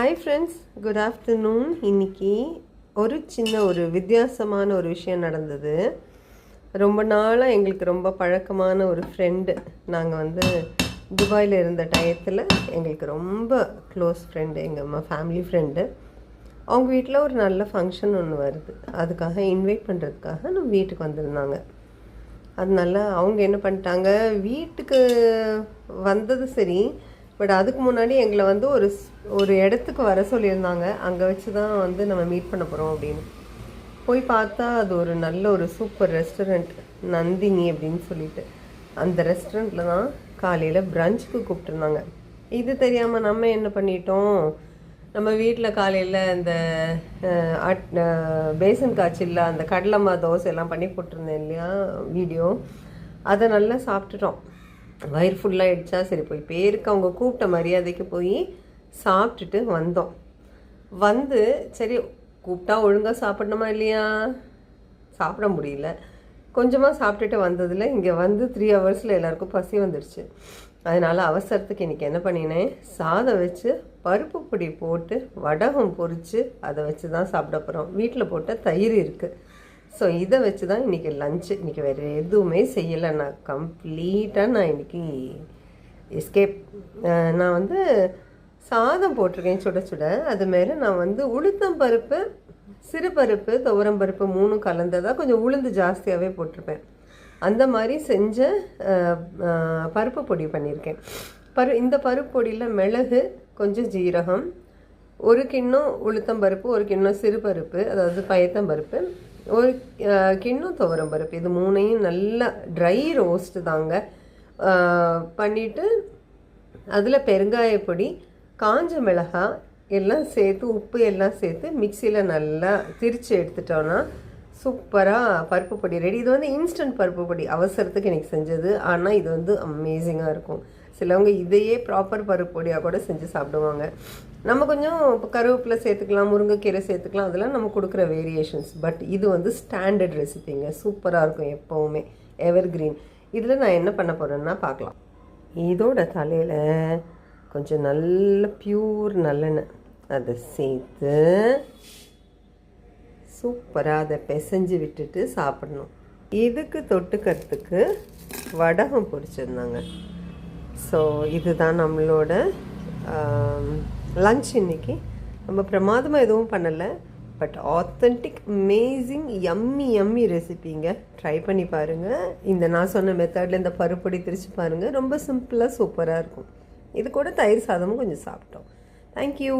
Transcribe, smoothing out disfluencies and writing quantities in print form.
Hi friends, good afternoon. இன்றைக்கி ஒரு வித்தியாசமான ஒரு விஷயம் நடந்தது. ரொம்ப நாளாக எங்களுக்கு ரொம்ப பழக்கமான ஒரு ஃப்ரெண்டு, நாங்கள் துபாயில் இருந்த டயத்தில் எங்களுக்கு ரொம்ப க்ளோஸ் ஃப்ரெண்டு, எங்கள் அம்மா ஃபேமிலி ஃப்ரெண்டு. அவங்க வீட்டில் ஒரு நல்ல ஃபங்க்ஷன் ஒன்று வருது. அதுக்காக இன்வைட் பண்ணுறதுக்காக நம்ம வீட்டுக்கு வந்திருந்தாங்க. அதனால அவங்க என்ன பண்ணிட்டாங்க, வீட்டுக்கு வந்தது சரி, பட் அதுக்கு முன்னாடி எங்களை ஒரு இடத்துக்கு வர சொல்லியிருந்தாங்க. அங்கே வச்சு தான் நம்ம மீட் பண்ண போகிறோம் அப்படின்னு. போய் பார்த்தா அது ஒரு நல்ல ஒரு சூப்பர் ரெஸ்டாரண்ட், நந்தினி அப்படின்னு சொல்லிட்டு. அந்த ரெஸ்டாரண்ட்டில் தான் காலையில் பிரஞ்சுக்கு கூப்பிட்டுருந்தாங்க. இது தெரியாமல் நம்ம என்ன பண்ணிட்டோம், நம்ம வீட்டில் காலையில் இந்த பேசன் காய்ச்சில் அந்த கடலைமா தோசை எல்லாம் பண்ணி போட்டிருந்தேன் இல்லையா வீடியோ, அதை நல்லா சாப்பிட்டுட்டோம். வயிறு ஃபுல்லாகிடுச்சா, சரி போய் பேருக்கு அவங்க கூப்பிட்ட மரியாதைக்கு போய் சாப்பிட்டுட்டு வந்தோம். சரி கூப்பிட்டா ஒழுங்காக சாப்பிடணுமா இல்லையா, சாப்பிட முடியல. கொஞ்சமாக சாப்பிட்டுட்டு வந்ததில் இங்கே 3 ஹவர்ஸில் எல்லாருக்கும் பசி வந்துடுச்சு. அதனால் அவசரத்துக்கு இன்றைக்கி என்ன பண்ணினேன், சாதம் வச்சு பருப்பு பொடி போட்டு வடகம் பொரித்து அதை வச்சு தான் சாப்பிட போகிறோம். வீட்டில் போட்ட தயிர் இருக்குது. ஸோ இதை வச்சு தான் இன்றைக்கி லஞ்சு. இன்றைக்கி வேறு எதுவுமே செய்யலை. நான் இன்றைக்கி எஸ்கேப். நான் சாதம் போட்டிருக்கேன் சுட சுட. அது மேலே நான் உளுத்தம் பருப்பு, சிறுபருப்பு, துவரம் பருப்பு 3 கலந்ததாக கொஞ்சம் உளுந்து ஜாஸ்தியாகவே போட்டிருப்பேன். அந்த மாதிரி செஞ்ச பருப்பு பொடி பண்ணியிருக்கேன். இந்த பருப்பு பொடியில் மிளகு, கொஞ்சம் ஜீரகம், 1 கிண்ணம் உளுத்தம் பருப்பு, 1 கிண்ணம் சிறுபருப்பு, அதாவது பயத்தம்பருப்பு, 1 கிண்ணம் துவரம் பருப்பு, இது 3ஐயும் நல்லா ட்ரை ரோஸ்ட்டு தாங்க பண்ணிவிட்டு அதில் பெருங்காயப்பொடி, காஞ்ச மிளகாய் எல்லாம் சேர்த்து, உப்பு எல்லாம் சேர்த்து மிக்சியில் நல்லா திரித்து எடுத்துட்டோன்னா சூப்பராக பருப்பு பொடி ரெடி. இது இன்ஸ்டன்ட் பருப்பு பொடி, அவசரத்துக்கு எனக்கு செஞ்சது. ஆனால் இது அமேசிங்காக இருக்கும். சிலவங்க இதையே ப்ராப்பர் பருப்பு பொடியாக கூட செஞ்சு சாப்பிடுவாங்க. நம்ம கொஞ்சம் கருவேப்பிலை சேர்த்துக்கலாம், முருங்கைக்கீரை சேர்த்துக்கலாம், அதெல்லாம் நம்ம கொடுக்குற வேரியேஷன்ஸ். பட் இது ஸ்டாண்டர்ட் ரெசிபிங்க, சூப்பராக இருக்கும், எப்போவுமே எவர் கிரீன். இதில் நான் என்ன பண்ண போகிறேன்னா பார்க்கலாம். இதோட தலையில் கொஞ்சம் நல்ல பியூர் நல்லெண்ணெய் அதை சேர்த்து சூப்பராக அதை பிசைஞ்சு விட்டுட்டு சாப்பிடணும். இதுக்கு தொட்டுக்கிறதுக்கு வடகம் பொரிச்சிருந்தாங்க. ஸோ இதுதான் நம்மளோட லன்ச். இன்றைக்கி நம்ம பிரமாதமாக எதுவும் பண்ணலை, பட் ஆத்தென்டிக் அமேசிங் யம்மி ரெசிபிங்க. ட்ரை பண்ணி பாருங்கள். நான் சொன்ன மெத்தடில் இந்த பருப்பொடி திரிச்சு பாருங்கள். ரொம்ப சிம்பிளாக சூப்பராக இருக்கும். இது கூட தயிர் சாதமும் கொஞ்சம் சாப்பிட்டோம். தேங்க்யூ.